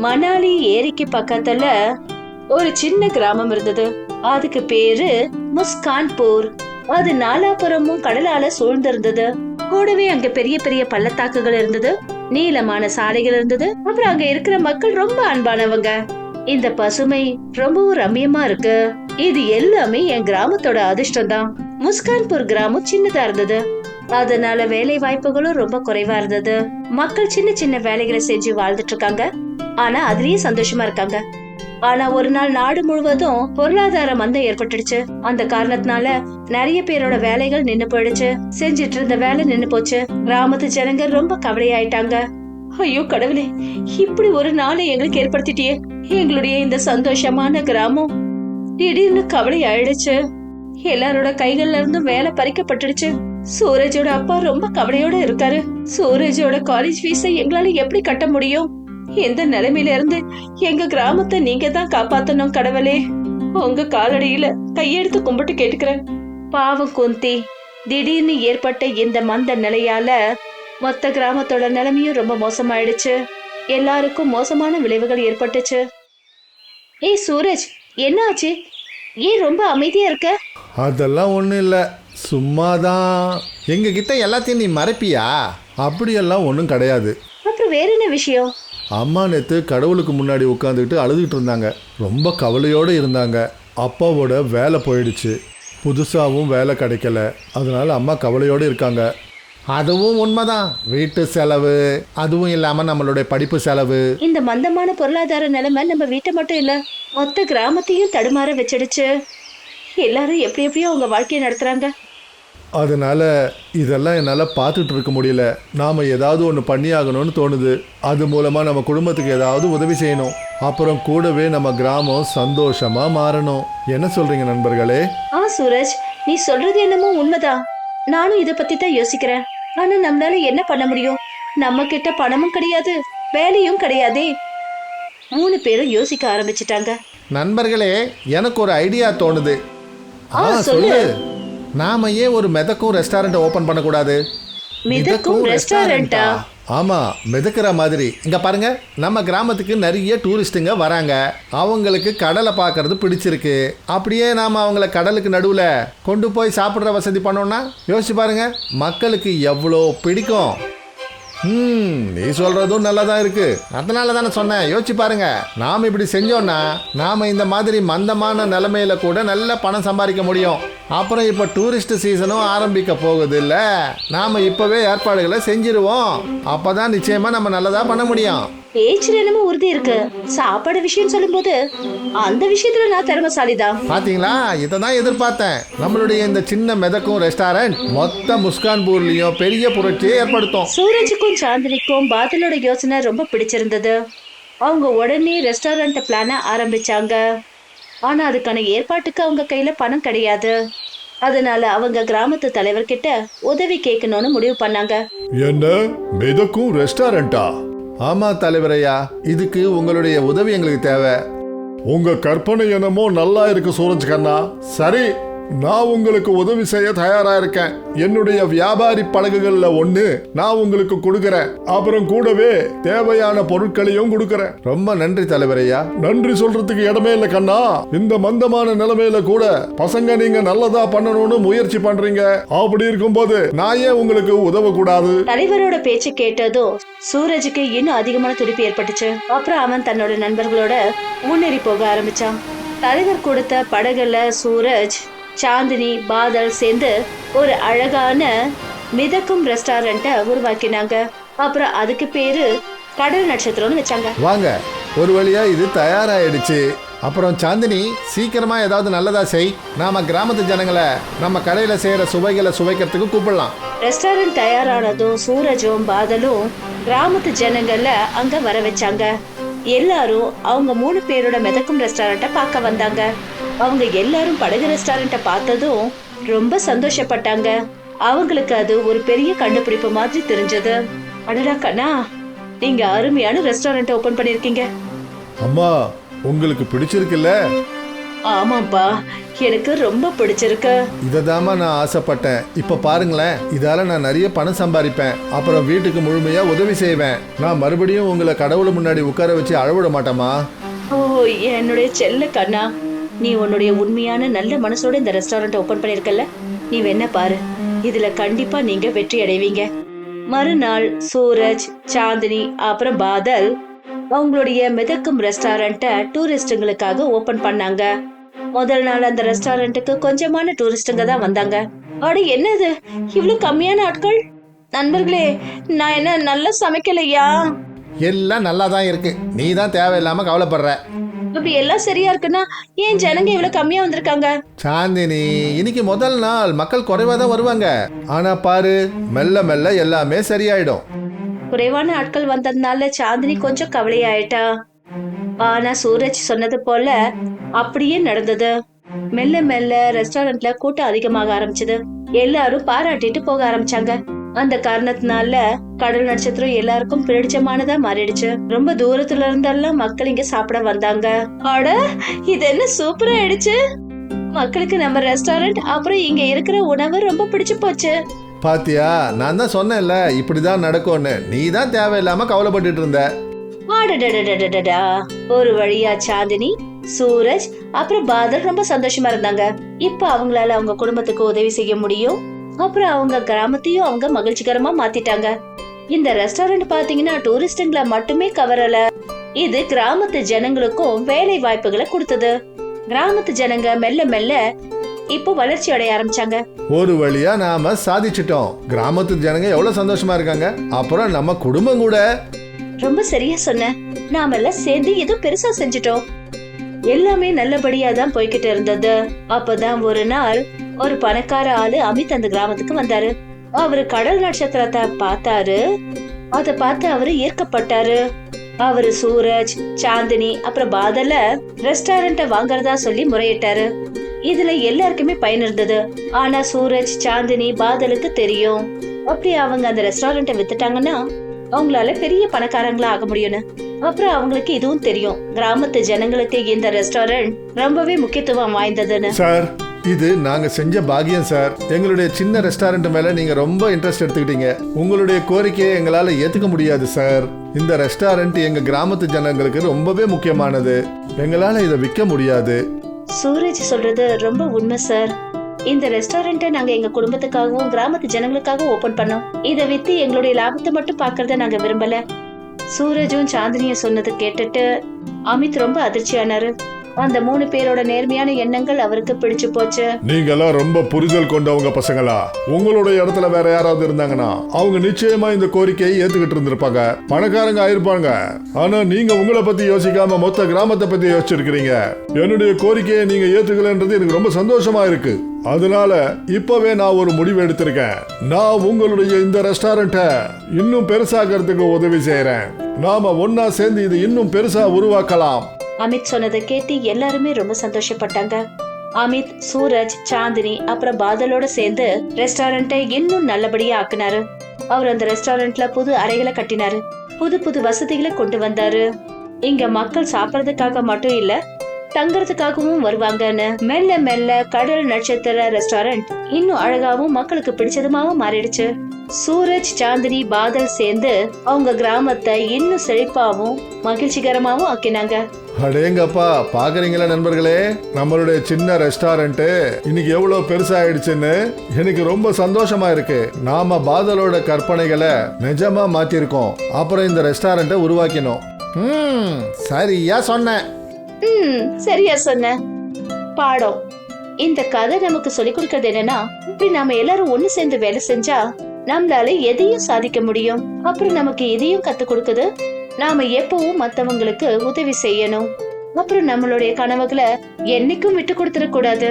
மணாலி ஏரிக்கு பக்கத்துல ஒரு சின்ன கிராமம் இருந்தது. அதுக்கு பேரு முஸ்கான்பூர். அது நாலாபுறமும் கடலால சூழ்ந்திருந்தது. கூடவே அங்க பெரிய பெரிய பள்ளத்தாக்குகள் இருந்தது, நீளமான சாலைகள் இருந்தது. அப்புறம் அங்க இருக்கிற மக்கள் ரொம்ப அன்பானவங்க. இந்த பசுமை ரொம்பவும் ரம்மியமா இருக்கு. இது எல்லாமே என் கிராமத்தோட அதிர்ஷ்டம் தான். முஸ்கான்பூர் கிராமம் சின்னதா இருந்தது, அதனால வேலை வாய்ப்புகளும் ரொம்ப குறைவா இருந்தது. மக்கள் சின்ன சின்ன வேலைகளை செஞ்சு வாழ்ந்துட்டு இருக்காங்க, ஆனா அதுலயே சந்தோஷமா இருக்காங்க. ஆனா ஒரு நாள் நாடு முழுவதும் பொருளாதார மந்தம் ஏற்பட்டுடுச்சு. அந்த காரணத்தினால நிறைய பேரோட வேலைகள் நின்னு போயிடுச்சு. செஞ்சிட்டு இருந்த வேலை நின்னு போச்சு. கிராமத்து ஜனங்க ரொம்ப கவலையாயிட்டாங்க. ஐயோ கடவுளே, இப்படி ஒரு நாளை எங்களுக்கு ஏற்படுத்திட்டியே. எங்களுடைய இந்த சந்தோஷமான கிராமம் திடீர்னு கவலை ஆயிடுச்சு. எல்லாரோட கைகள்ல இருந்தும் வேலை பறிக்கப்பட்டுடுச்சு. சூரஜோட அப்பா ரொம்ப கவலையோட இருக்காரு. சூரஜோட காலேஜ் ஃபீஸை எங்களால எப்படி கட்ட முடியும்? இந்த நிலைமையில இருந்து எங்க கிராமத்தை நீங்க தான் காப்பாத்தணும் கடவுளே. உங்க காலடியில கையெடுத்து கும்பிட்டு கேட்டுக்கிறேன். பாவம் குந்தி, திடீர்னு ஏற்பட்ட இந்த மந்த நிலையால மொத்த கிராமத்தோட நிலைமையும் ரொம்ப மோசமாயிடுச்சு. எல்லாருக்கும் மோசமான விளைவுகள் ஏற்பட்டுச்சு. ஏய் சூரஜ், என்ன ஆச்சு? ஏன் ரொம்ப அமைதியா இருக்க? அதெல்லாம் ஒன்றும் இல்லை, சும்மாதான். எங்ககிட்ட எல்லாத்தையும் நீ மறைப்பியா? அப்படியெல்லாம் ஒன்றும் கிடையாது. அப்புறம் வேற என்ன விஷயம்? அம்மா நேற்று கடவுளுக்கு முன்னாடி உட்காந்துக்கிட்டு அழுதுகிட்டு இருந்தாங்க. ரொம்ப கவலையோடு இருந்தாங்க. அப்பாவோட வேலை போயிடுச்சு, புதுசாகவும் வேலை கிடைக்கல. அதனால அம்மா கவலையோடு இருக்காங்க. அதுவும் உண்மைதான். வீட்டு செலவு, அதுவும் இல்லாமல் நம்மளுடைய படிப்பு செலவு. இந்த மந்தமான பொருளாதார நிலைமை நம்ம வீட்டை மட்டும் இல்ல, மொத்த கிராமத்தையும் தடுமாற வச்சிடுச்சு. எல்லாரும் எப்படி எப்படியோ அவங்க வாழ்க்கையை நடத்துறாங்க. அதனால இதெல்லாம் என்னால் பார்த்துட்டு இருக்க முடியல. நாம் ஏதாவது ஒன்று பண்ணி ஆகணும்னு தோணுது. அது மூலமாக நம்ம குடும்பத்துக்கு ஏதாவது உதவி செய்யணும். அப்புறம் கூடவே நம்ம கிராமம் சந்தோஷமாக மாறணும். என்ன சொல்கிறீங்க நண்பர்களே? சூரஜ், நீ சொல்றது என்னமோ உண்மைதான். நானும் இதை பத்தி தான் யோசிக்கிறேன். ஆனா நம்மளால என்ன பண்ண முடியும்? நம்ம கிட்ட பணமும் கிடையாது, வேலையும் கிடையாதே. 3 பேரும் யோசிக்க ஆரம்பிச்சிட்டாங்க. நண்பர்களே, எனக்கு ஒரு ஐடியா தோணுது. சொல்லு. நாம ஏன் ஒரு மிதக்கும் ரெஸ்டாரண்ட் ஓபன் பண்ணக்கூடாது? மிதக்கும் ரெஸ்டாரண்டா? ஆமாம், மிதக்கிற மாதிரி. இங்கே பாருங்க, நம்ம கிராமத்துக்கு நிறைய டூரிஸ்ட்டுங்க வராங்க. அவங்களுக்கு கடலை பார்க்கறது பிடிச்சிருக்கு. அப்படியே நாம் அவங்கள கடலுக்கு நடுவில் கொண்டு போய் சாப்பிட்ற வசதி பண்ணோன்னா யோசிச்சு பாருங்க, மக்களுக்கு எவ்வளோ பிடிக்கும். நீ சொல்கிறதும் நல்லா தான் இருக்குது. அதனால தானே சொன்னேன், யோசிச்சு பாருங்க. நாம் இப்படி செஞ்சோன்னா நாம் இந்த மாதிரி மந்தமான நிலைமையில கூட நல்ல பணம் சம்பாதிக்க முடியும். அப்புறம் இப்போ டூரிஸ்ட் சீசனும் ஆரம்பிக்க போகுது இல்லை? நாம் இப்போவே ஏற்பாடுகளை செஞ்சிருவோம். அப்போ தான் நிச்சயமாக நம்ம நல்லதாக பண்ண முடியும். பேச்சுல என்னமோ உறுதி இருக்கு. சாப்பாடு விஷயம் சொல்லும் போது அந்த விஷயத்துல நான் திறமைசாலிதான். பாத்தீங்களா, இதை தான் எதிர்பார்த்தேன். நம்மளுடைய இந்த சின்ன மிதக்கும் ரெஸ்டாரண்ட் மொத்த முஸ்கான்பூர்லயும் பெரிய புரட்சியை ஏற்படுத்தும். சூரஜுக்கும் சாந்தினிக்கும் பாதலோட யோசனை ரொம்ப பிடிச்சிருந்தது. அவங்க உடனே ரெஸ்டாரண்ட் பிளான ஆரம்பிச்சாங்க. ஆனா அதுக்கான ஏற்பாட்டுக்கு அவங்க கையில பணம் கிடையாது. அதனால அவங்க கிராமத்து தலைவர்கிட்ட உதவி கேட்கணும்னு முடிவு பண்ணாங்க. என்ன, மிதக்கும் ரெஸ்டாரண்டா? ஆமாம் தலைவரையா, இதுக்கு உங்களுடைய உதவி எங்களுக்கு தேவை. உங்க கற்பனை என்னமோ நல்லா இருக்கு சூரஜ் கண்ணா. சரி, நான் உங்களுக்கு உதவி செய்ய தயாரா இருக்கேன். என்னுடைய வியாபாரி படகுகள்ல ஒண்ணு நான் உங்களுக்கு கொடுக்கறேன். அப்புறம் கூடவே தேவையான பொருட்களையும் கொடுக்கறேன். ரொம்ப நன்றி தலைவரையா. நன்றி சொல்றதுக்கு இடமே இல்லை கண்ணா. இந்த மந்தமான நிலைமையில கூட பசங்க நீங்க நல்லதா பண்ணணும்னு முயற்சி பண்றீங்க. அப்படி இருக்கும்போது நான் ஏன் உங்களுக்கு உதவ கூடாது? தலைவரோட பேச்சு கேட்டதும் சூரஜுக்கு இன்னும் அதிகமான துடிப்பு ஏற்பட்டுச்சு. அப்புறம் அவன் தன்னோட நண்பர்களோட முன்னேறி போக ஆரம்பிச்சான். தலைவர் கொடுத்த படகுல சூரஜ், சாந்தினி, பாதல் சேர்ந்து ஒரு அழகான மிதக்கும் ரெஸ்டாரண்ட்டை உருவாக்கினாங்க. அப்புறம் அதுக்கு பேரு கடல் நட்சத்திரம்னு வச்சாங்க. வாங்க, ஒரு வழியா இது தயாராயிடுச்சு. அப்புறம் சாந்தினி, சீக்கிரமா ஏதாவது நல்லதா செய். நாம கிராமத்து ஜனங்களை நம்ம கடையில செய்யற சுவைகளை சுவைக்கிறதுக்கு கூப்பிடலாம். ரெஸ்டாரண்ட் தயாரானதும் சூரஜும் பாதலும் கிராமத்து ஜனங்களை அங்க வர வச்சாங்க. எல்லாரும் அவங்க 3 பேரோட மிதக்கும் ரெஸ்டாரண்ட்டை பார்க்க வந்தாங்க. அவங்க எல்லாரும் படகு ரெஸ்டாரண்ட்டை பார்த்ததும் ரொம்ப சந்தோஷப்பட்டாங்க. அவங்களுக்கு அது ஒரு பெரிய கண்டுபிடிப்பு மாதிரி தெரிஞ்சது. அடடா கண்ணா, நீங்க அருமையான ரெஸ்டாரண்ட் ஓபன் பண்ணிருக்கீங்க. அம்மா, உங்களுக்கு பிடிச்சிருக்குல்ல? ஆமாப்பா, எனக்கு ரொம்ப பிடிச்சிருக்கு. இததாம்மா நான் ஆசைப்பட்டேன். இப்ப பாருங்களேன், இதால நான் நிறைய பணம் சம்பாதிப்பேன். அப்புறம் வீட்டுக்கு முழுமையா உதவி செய்வேன். நான் மறுபடியும் உங்களை கடவுள் முன்னாடி உட்கார வச்சு அழவிட மாட்டேமா. ஓ, என்னுடைய செல்ல கண்ணா, நீ உன்னுடைய உண்மையான நல்ல மனசோட இந்த ரெஸ்டாரண்ட் ஓபன் பண்ணிருக்கல, நீ வேணா பாரு, இதுல கண்டிப்பா நீங்க வெற்றி அடைவீங்க. மறுநாள் சூரஜ், சாந்தினி அப்புறம் பாதல் அவங்களுடைய மிதக்கும் ரெஸ்டாரண்ட்டை டூரிஸ்டுங்களுக்காக ஓபன் பண்ணாங்க. முதல் நாள் அந்த ரெஸ்டாரண்ட்டுக்கு கொஞ்சமான டூரிஸ்டுங்க தான் வந்தாங்க. அட என்னது, இவ்வளவு கம்மியான ஆட்கள்? நண்பர்களே, நான் என்ன நல்லா சமைக்கலையா? எல்லாம் நல்லா தான் இருக்கு, நீ தான் தேவையில்லாம கவலைப்படுற. இப்படி எல்லாம் சரியா இருக்குன்னா ஏன் ஜனங்க இவ்வளவு கம்மியா வந்திருக்காங்க? சாந்தினி, இன்னைக்கு முதல் நாள், மக்கள் குறைவா தான் வருவாங்க. ஆனா பாரு, மெல்ல மெல்ல எல்லாமே சரியாயிடும். குறைவான ஆட்கள் வந்ததுனால சாந்தினி கொஞ்சம் கவலையாயிட்டா. ஆனா சூரஜ் சொன்னது போல அப்படியே நடந்தது. மெல்ல மெல்ல ரெஸ்டாரண்ட்ல கூட்டம் அதிகமாக ஆரம்பிச்சது. எல்லாரும் பாராட்டிட்டு போக ஆரம்பிச்சாங்க. அந்த காரணத்தினால கடல் நட்சத்திரம் எல்லாருக்கும் பிடிச்சமானதா மாறிடுச்சு. ரொம்ப தூரத்துல இருந்தெல்லாம் மக்கள் இங்க சாப்பிட வந்தாங்க. அட, இது என்ன சூப்பரா ஆயிடுச்சு! மக்களுக்கு நம்ம ரெஸ்டாரண்ட் அப்புறம் இங்க இருக்கிற உணவு ரொம்ப பிடிச்சு போச்சு. பாத்தியா, நான் தான் சொன்னேன்ல இப்படிதான் நடக்கும்னு. நீ தான் தேவையில்லாம கவலைப்பட்டுட்டு இருந்த. அடடடடடடடா. ஒரு வழியா சாந்தினி, சூரஜ் அப்புறம் பாதல் ரொம்ப சந்தோஷமா இருந்தாங்க. இப்ப அவங்களால அவங்க குடும்பத்துக்கு உதவி செய்ய முடியும். அப்புறம் அவங்க கிராமத்தையும் அவங்க மகிழ்ச்சிகரமா மாத்திட்டாங்க. இந்த ரெஸ்டாரண்ட் பாத்தீங்கன்னா டூரிஸ்டுங்களை மட்டுமே கவரல, இது கிராமத்து ஜனங்களுக்கும் வேலை வாய்ப்புகளை கொடுத்தது. கிராமத்து ஜனங்க மெல்ல மெல்ல இப்போ வளர்ச்சி அடைய ஆரம்பிச்சாங்க. ஒரு வழியா நாம சாதிச்சிட்டோம். கிராமத்து ஜனங்க எவ்வளவு சந்தோஷமா இருக்காங்க. அப்புறம் நம்ம குடும்பம் கூட. ரொம்ப சரியா சொன்ன. நாம எல்லாம் சேர்ந்து ஏதோ பெருசா செஞ்சிட்டோம். எல்லாமே நல்லபடியா தான் போய்கிட்டு இருந்தது. அப்பதான் ஒரு நாள் ஒரு பணக்கார ஆளு அமித் அந்த கிராமத்துக்கு வந்தாரு. அவரு கடல் நட்சத்திரத்தை பார்த்தாரு. அத பார்த்து அவரு ஈர்க்கப்பட்டாரு. அவரு சூரஜ், சாந்தினி அப்புறம் பாதல ரெஸ்டாரண்ட வாங்கறதா சொல்லி முறையிட்டாரு. இதுல எல்லாருக்குமே பயன் இருந்தது. ஆனா சூரஜ், சாந்தினி, பாதலுக்கு தெரியும், அப்படி அவங்க அந்த ரெஸ்டாரண்ட வித்துட்டாங்கன்னா அவங்களால பெரிய பணக்காரங்களா ஆக முடியும்னு. அப்புறம் அவங்களுக்கு இதுவும் தெரியும், கிராமத்து ஜனங்களுக்கு இந்த ரெஸ்டாரண்ட் ரொம்பவே முக்கியத்துவம் வாய்ந்ததுன்னு. சார், இது நாங்க செஞ்ச பாக்கியம் சார். எங்களுடைய சின்ன ரெஸ்டாரண்ட் மேல நீங்க ரொம்ப இன்ட்ரெஸ்ட் எடுத்துக்கிட்டீங்க. உங்களுடைய கோரிக்கையை எங்களால ஏத்துக்க முடியாது சார். இந்த ரெஸ்டாரண்ட் எங்க கிராமத்து ஜனங்களுக்கு ரொம்பவே முக்கியமானது. எங்களால இதை விற்க முடியாது. சூரஜ் சொல்றது ரொம்ப உண்மை சார். இந்த ரெஸ்டாரண்ட்டை நாங்க எங்க குடும்பத்துக்காகவும் கிராமத்து ஜனங்களுக்காகவும் ஓபன் பண்ணோம். இதை வித்து எங்களுடைய லாபத்தை மட்டும் பாக்குறத நாங்க விரும்பல. சூரஜும் சாந்தினியும் சொன்னது கேட்டுட்டு அமித் ரொம்ப அதிர்ச்சியானாரு. அந்த 3 பேரோட நேர்மையான எண்ணங்கள் அவருக்கு பிடிச்சு போச்சு. நீங்க எல்லாம் ரொம்ப புரிதல் கொண்டவங்க பசங்களா. உங்களுடைய இடத்துல வேற யாராவது இருந்தாங்கன்னா அவங்க நிச்சயமா இந்த கோரிக்கையை ஏத்துக்கிட்டு இருந்திருப்பாங்க, பணக்காரங்க ஆயிருப்பாங்க. ஆனா நீங்க உங்களை பத்தி யோசிக்காம மொத்த கிராமத்தை பத்தி யோசிச்சிருக்கீங்க. என்னுடைய கோரிக்கையை நீங்க ஏத்துக்கலன்றது எனக்கு ரொம்ப சந்தோஷமா இருக்கு. அதனால இப்பவே நான் ஒரு முடிவு எடுத்திருக்கேன். நான் உங்களுடைய இந்த ரெஸ்டாரண்ட்டை இன்னும் பெருசாக்கிறதுக்கு உதவி செய்யறேன். நாம ஒன்னா சேர்ந்து இது இன்னும் பெருசா உருவாக்கலாம். அமித் சொன்னதை கேட்டு எல்லாருமே ரொம்ப சந்தோஷப்பட்டாங்க. அமித், சூரஜ், சாந்தினி அப்புறம் பாதலோட சேர்ந்து ரெஸ்டாரண்ட்டை இன்னும் நல்லபடியா ஆக்குனாரு. அவர் அந்த ரெஸ்டாரண்ட்ல புது அறைகளை கட்டினாரு, புது புது வசதிகளை கொண்டு வந்தாரு. இங்க மக்கள் சாப்பிடறதுக்காக மட்டும் இல்ல, தங்கறதுக்காகவும் வருவாங்கன்னு மெல்ல மெல்ல கடல் நட்சத்திர ரெஸ்டாரண்ட் இன்னும் அழகாவும் மக்களுக்கு பிடிச்சதுமாவும் மாறிடுச்சு. சூரஜ், சாந்தினி, பாதல் சேர்ந்து அவங்க கிராமத்தை இன்னும் செழிப்பாவும் மகிழ்ச்சிகரமாவும் ஆக்கினாங்க. அடேங்கப்பா, பாக்குறீங்களா நண்பர்களே, நம்மளுடைய சின்ன ரெஸ்டாரண்ட் இன்னைக்கு எவ்வளவு பெருசாயிடுச்சுன்னு எனக்கு ரொம்ப சந்தோஷமா இருக்கு. நாம பாதலோட கற்பனைகளை நிஜமா மாத்திருக்கோம். அப்புறம் இந்த ரெஸ்டாரண்ட்டை உருவாக்கினோம். சரியா சொன்ன. சரியா சொன்ன. பாடம், இந்த கதை நமக்கு சொல்லிக் கொடுக்கறது என்னன்னா, இப்படி நாம எல்லாரும் ஒண்ணு சேர்ந்து வேலை செஞ்சா நம்மளால எதையும் சாதிக்க முடியும். அப்புறம் நமக்கு எதையும் கத்து கொடுக்குது, நாம எப்பவும் மத்தவங்களுக்கு உதவி செய்யணும். அப்புறம் நம்மளுடைய கனவுகளை என்னைக்கும் விட்டு கொடுத்துட கூடாது.